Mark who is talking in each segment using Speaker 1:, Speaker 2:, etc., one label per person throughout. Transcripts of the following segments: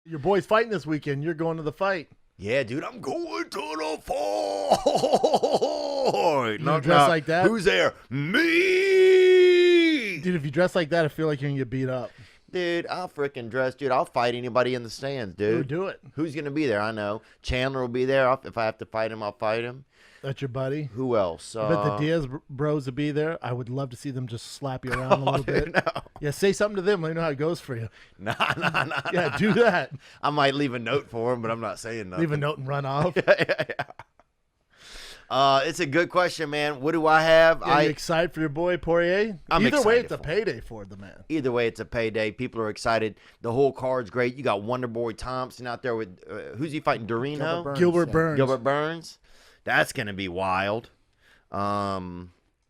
Speaker 1: Your boy's fighting this weekend. You're going to the fight.
Speaker 2: Yeah, dude, I'm going to the fight.
Speaker 1: You dress like that?
Speaker 2: Who's there? Me.
Speaker 1: Dude, if you dress like that, I feel like you're going to get beat up.
Speaker 2: Dude, I'll freaking dress. Dude, I'll fight anybody in the stands, dude.
Speaker 1: Dude, do it.
Speaker 2: Who's going to be there? I know. Chandler will be there. If I have to fight him, I'll fight him.
Speaker 1: That's your buddy.
Speaker 2: Who else?
Speaker 1: I bet the Diaz bros will be there. I would love to see them just slap you around a little bit.
Speaker 2: No.
Speaker 1: Yeah, say something to them. Let me know how it goes for you.
Speaker 2: Nah.
Speaker 1: Yeah, do that.
Speaker 2: I might leave a note for him, but I'm not saying nothing.
Speaker 1: Leave a note and run off.
Speaker 2: Yeah. It's a good question, man. What do I have?
Speaker 1: Yeah, you excited for your boy Poirier? Either way, it's a payday for the man.
Speaker 2: Either way, it's a payday. People are excited. The whole card's great. You got Wonder Boy Thompson out there with who's he fighting? Dorino?
Speaker 1: Gilbert Burns.
Speaker 2: Gilbert Burns. That's gonna be wild.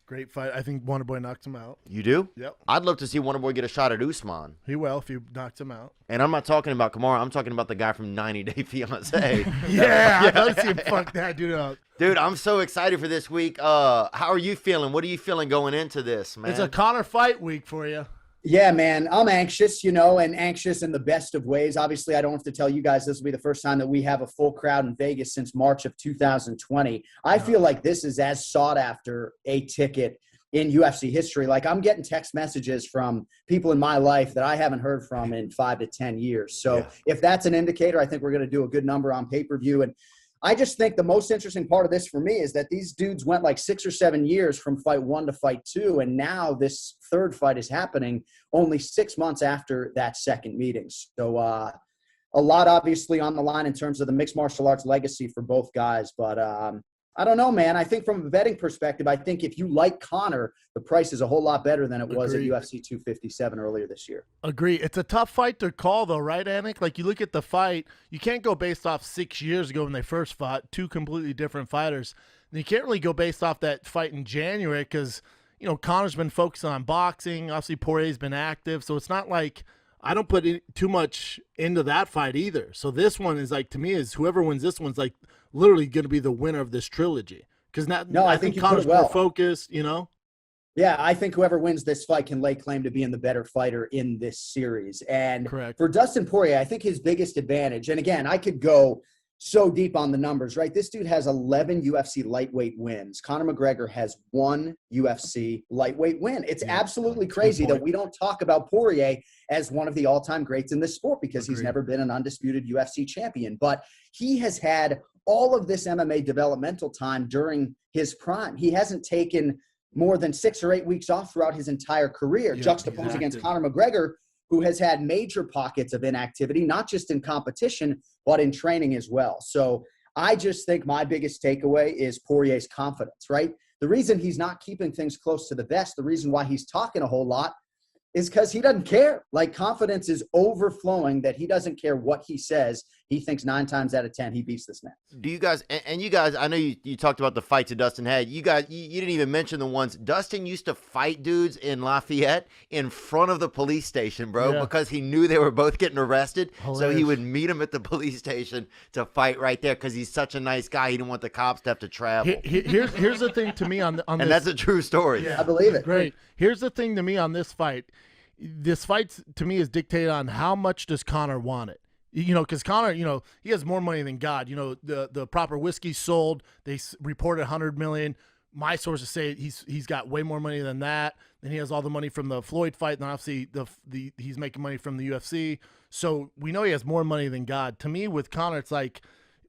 Speaker 1: Great fight. I think Wonder Boy knocked him out.
Speaker 2: You do?
Speaker 1: Yep.
Speaker 2: I'd love to see Wonder Boy get a shot at Usman.
Speaker 1: He will if he knocks him out.
Speaker 2: And I'm not talking about Kamara. I'm talking about the guy from 90 Day Fiance.
Speaker 1: Yeah, I'd love to see him fuck that dude up.
Speaker 2: Dude, I'm so excited for this week. How are you feeling? What are you feeling going into this, man?
Speaker 1: It's a Conor fight week for you.
Speaker 3: Yeah, man, I'm anxious, and anxious in the best of ways. Obviously, I don't have to tell you guys this will be the first time that we have a full crowd in Vegas since March of 2020. I feel like this is as sought after a ticket in UFC history. Like, I'm getting text messages from people in my life that I haven't heard from in 5 to 10 years. So if that's an indicator, I think we're going to do a good number on pay-per-view. And I just think the most interesting part of this for me is that these dudes went like 6 or 7 years from fight 1 to fight 2. And now this third fight is happening only 6 months after that second meeting. So a lot obviously on the line in terms of the mixed martial arts legacy for both guys. But I don't know, man. I think from a betting perspective, I think if you like Conor, the price is a whole lot better than it was at UFC 257 earlier this year. Agree.
Speaker 1: It's a tough fight to call, though, right, Anik? Like, you look at the fight, you can't go based off 6 years ago when they first fought, two completely different fighters. And you can't really go based off that fight in January because, Conor's been focusing on boxing. Obviously, Poirier's been active. So it's not like I don't put too much into that fight either. So this one is like, to me, is whoever wins this one's like literally going to be the winner of this trilogy. Because I think Conor's more focused,
Speaker 3: Yeah, I think whoever wins this fight can lay claim to being the better fighter in this series. And for Dustin Poirier, I think his biggest advantage, and again, I could go so deep on the numbers, right? This dude has 11 UFC lightweight wins. Conor McGregor has 1 UFC lightweight win. It's absolutely crazy that we don't talk about Poirier as one of the all-time greats in this sport because he's never been an undisputed UFC champion. But he has had all of this MMA developmental time during his prime. He hasn't taken more than 6 or 8 weeks off throughout his entire career, juxtaposed against Conor McGregor, who has had major pockets of inactivity, not just in competition, but in training as well. So I just think my biggest takeaway is Poirier's confidence, right? The reason he's not keeping things close to the vest, the reason why he's talking a whole lot is because he doesn't care. Like, confidence is overflowing that he doesn't care what he says. He thinks 9 times out of 10 he beats this man.
Speaker 2: Do you guys, and you guys, I know you talked about the fights that Dustin had. You guys, you didn't even mention the ones. Dustin used to fight dudes in Lafayette in front of the police station, bro, because he knew they were both getting arrested. Hilarious. So he would meet them at the police station to fight right there because he's such a nice guy. He didn't want the cops to have to travel.
Speaker 1: Here's the thing to me on this.
Speaker 2: And that's a true story.
Speaker 3: Yeah, I believe it.
Speaker 1: Great. Here's the thing to me on this fight. This fight, to me, is dictated on how much does Conor want it. Because Conor, he has more money than God. The proper whiskey sold. They reported $100 million. My sources say he's got way more money than that. Then he has all the money from the Floyd fight, and obviously he's making money from the UFC. So we know he has more money than God. To me, with Conor, it's like,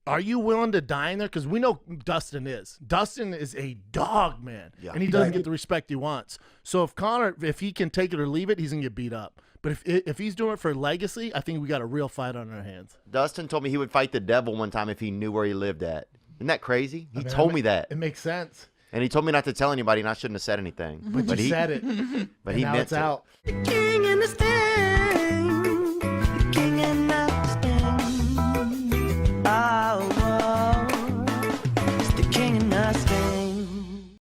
Speaker 1: are you willing to die in there? Because we know Dustin is. Dustin is a dog, man, and he doesn't get the respect he wants. So if Conor, if he can take it or leave it, he's going to get beat up. But if he's doing it for legacy, I think we got a real fight on our hands.
Speaker 2: Dustin told me he would fight the devil one time if he knew where he lived at. Isn't that crazy? He told me that.
Speaker 1: It makes sense.
Speaker 2: And he told me not to tell anybody, and I shouldn't have said anything.
Speaker 1: But you said it.
Speaker 2: But he
Speaker 1: now
Speaker 2: meant
Speaker 1: it's out.
Speaker 2: King in the